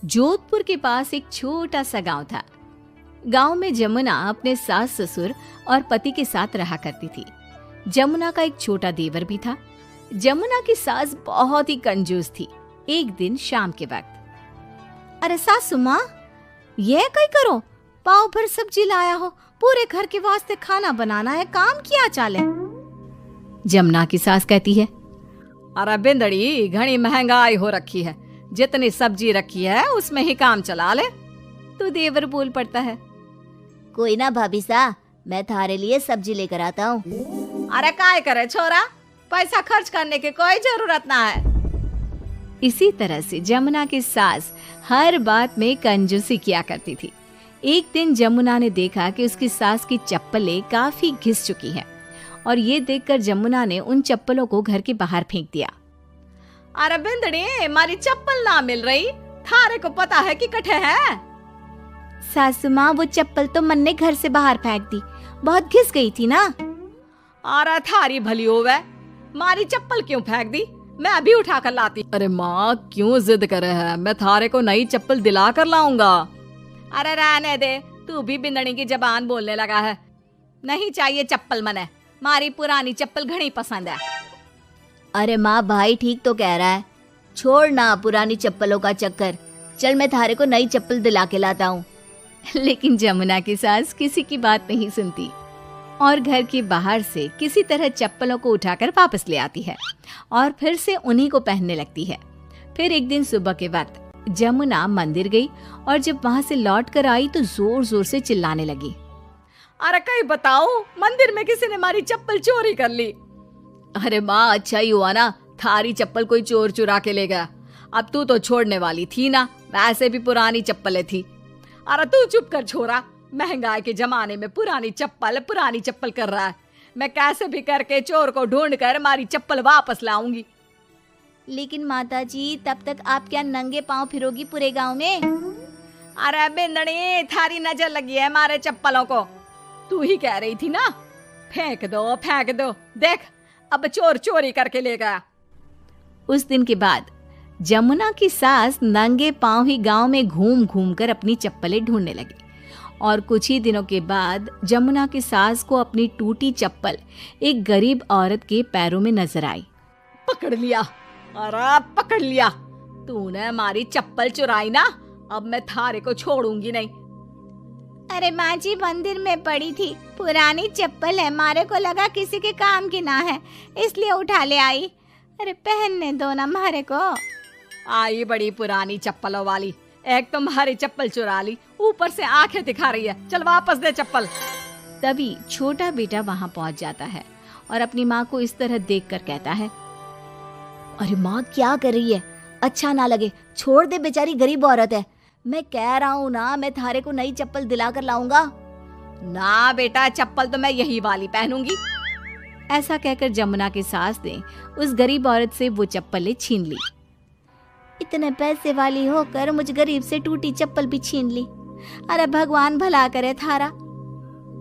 जोधपुर के पास एक छोटा सा गांव था। गांव में जमुना अपने सास ससुर और पति के साथ रहा करती थी। जमुना का एक छोटा देवर भी था। जमुना की सास बहुत ही कंजूस थी। एक दिन शाम के वक्त, अरे सासू माँ, ये कई करो, पाव भर सब्जी लाया हो, पूरे घर के वास्ते खाना बनाना है, काम किया चाले। जमुना की सास कहती है, अरे बिंदड़ी, घनी महंगाई हो रखी है, जितनी सब्जी रखी है उसमें ही काम चला ले। तो देवर बोल पड़ता है, कोई ना भाभी सा, मैं थारे लिए सब्जी लेकर आता हूँ। अरे काय करे छोरा, पैसा खर्च करने की कोई जरूरत ना है। इसी तरह से जमुना की सास हर बात में कंजूसी किया करती थी। एक दिन जमुना ने देखा कि उसकी सास की चप्पलें काफी घिस चुकी हैं और ये देखकर जमुना ने उन चप्पलों को घर के बाहर फेंक दिया। अरे बिंदड़ी, मारी चप्पल ना मिल रही, थारे को पता है कि कठे है। सासू माँ, वो चप्पल तो मन ने घर से बाहर फेंक दी, बहुत घिस गई थी ना। अरे थारी भली होवे, मारी चप्पल क्यों फेंक दी, मैं अभी उठा कर लाती। अरे माँ, क्यों जिद करे है, मैं थारे को नई चप्पल दिला कर लाऊंगा। अरे रहने दे, तू भी बिंदड़ी की जबान बोलने लगा है। नहीं चाहिए चप्पल मने, मारी पुरानी चप्पल घनी पसंद है। अरे माँ, भाई ठीक तो कह रहा है, छोड़ ना पुरानी चप्पलों का चक्कर, चल मैं थारे को नई चप्पल दिला के लाता हूँ। लेकिन जमुना की सास किसी की बात नहीं सुनती और घर के बाहर से किसी तरह चप्पलों को उठाकर वापस ले आती है और फिर से उन्हीं को पहनने लगती है। फिर एक दिन सुबह के वक्त जमुना मंदिर गई और जब वहां से लौट कर आई तो जोर जोर से चिल्लाने लगी, अरे कहीं बताओ, मंदिर में किसी ने हमारी चप्पल चोरी कर ली। अरे माँ, अच्छा ही हुआ ना, थारी चप्पल कोई चोर चुरा के ले गया। अब तू तो छोड़ने वाली थी ना, वैसे भी पुरानी चप्पलें थी। अरे तू चुप कर छोरा, महंगाई के जमाने में पुरानी चप्पल कर रहा है। मैं कैसे भी करके चोर को ढूंढ कर हमारी चप्पल वापस लाऊंगी। लेकिन माता जी, तब तक आप क्या नंगे पांव फिरोगी पूरे गांव में? अरे बिंदड़ी, थारी नजर लगी है हमारे चप्पलों को, तू ही कह रही थी ना, फेंक दो, देख अब चोर चोरी करके ले गया। उस दिन के बाद जमुना की सास नंगे पांव ही गांव में घूम घूम कर अपनी चप्पलें ढूंढने लगी और कुछ ही दिनों के बाद जमुना की सास को अपनी टूटी चप्पल एक गरीब औरत के पैरों में नजर आई। पकड़ लिया, अरे पकड़ लिया, तूने हमारी चप्पल चुराई ना, अब मैं थारे को छोड़ूंगी नहीं। अरे माँ जी, मंदिर में पड़ी थी, पुरानी चप्पल है, मारे को लगा किसी के काम की ना है, इसलिए उठा ले आई। अरे पहनने दो ना मारे को। आई बड़ी पुरानी चप्पलों वाली, एक तो हमारी चप्पल चुरा ली, ऊपर से आंखें दिखा रही है, चल वापस दे चप्पल। तभी छोटा बेटा वहां पहुंच जाता है और अपनी माँ को इस तरह देखकर कहता है, अरे माँ, क्या कर रही है, अच्छा ना लगे, छोड़ दे, बेचारी गरीब औरत है। मैं कह रहा हूँ ना, मैं थारे को नई चप्पल दिला कर लाऊंगा। ना बेटा, चप्पल तो मैं यही वाली पहनूंगी। ऐसा कहकर जमुना की सास ने उस गरीब औरत से वो चप्पलें छीन ली। इतने पैसे वाली होकर मुझ गरीब से टूटी चप्पल भी छीन ली। अरे भगवान भला करे थारा।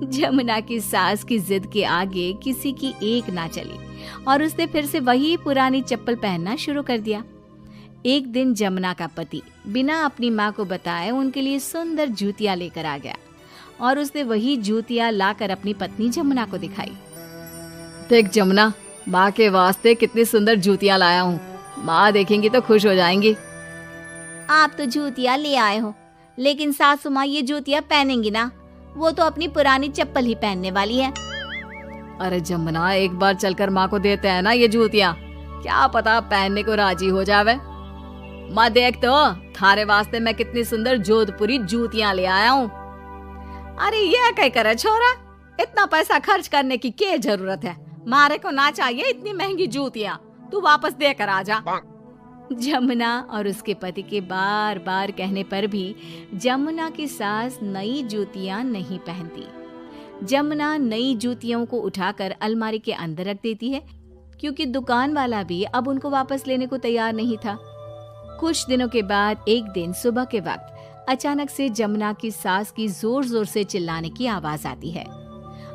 जमुना की सास की जिद के आगे किसी की एक ना चली और उसने फिर से वही पुरानी चप्पल पहनना शुरू कर दिया। एक दिन जमुना का पति बिना अपनी माँ को बताए उनके लिए सुंदर जूतियां लेकर आ गया और उसने वही जूतियां लाकर अपनी पत्नी जमुना को दिखाई। देख जमुना, माँ के वास्ते कितनी सुंदर जूतियां लाया हूँ, माँ देखेंगी तो खुश हो जाएंगी। आप तो जूतियां ले आए हो, लेकिन सासू माँ ये जूतियां पहनेंगी ना, वो तो अपनी पुरानी चप्पल ही पहनने वाली है। अरे जमुना, एक बार चलकर माँ को देते हैं ना ये जूतियां, क्या पता पहनने को राजी हो जावे। माँ देख तो, थारे वास्ते मैं कितनी सुंदर जोधपुरी जूतियां ले आया हूँ। अरे ये क्या करे छोरा, इतना पैसा खर्च करने की क्या जरूरत है, मारे को ना चाहिए इतनी महंगी जूतियां, तू वापस देकर आ जा। जमुना और उसके पति के बार बार कहने पर भी जमुना की सास नई जूतियां नहीं पहनती। जमुना नई जूतियों को उठाकर अलमारी के अंदर रख देती है, क्योंकि दुकान वाला भी अब उनको वापस लेने को तैयार नहीं था। कुछ दिनों के बाद एक दिन सुबह के वक्त अचानक से जमुना की सास की जोर जोर से चिल्लाने की आवाज आती है।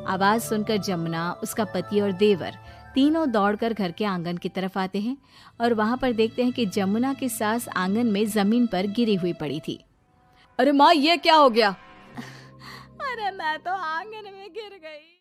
आवाज सुनकर जमुना, उसका पति और देवर तीनों दौड़कर घर के आंगन की तरफ आते हैं और वहां पर देखते हैं कि जमुना की सास आंगन में जमीन पर गिरी हुई पड़ी थी। अरे माँ, ये क्या हो गया? अरे मैं तो आंगन में गिर गई।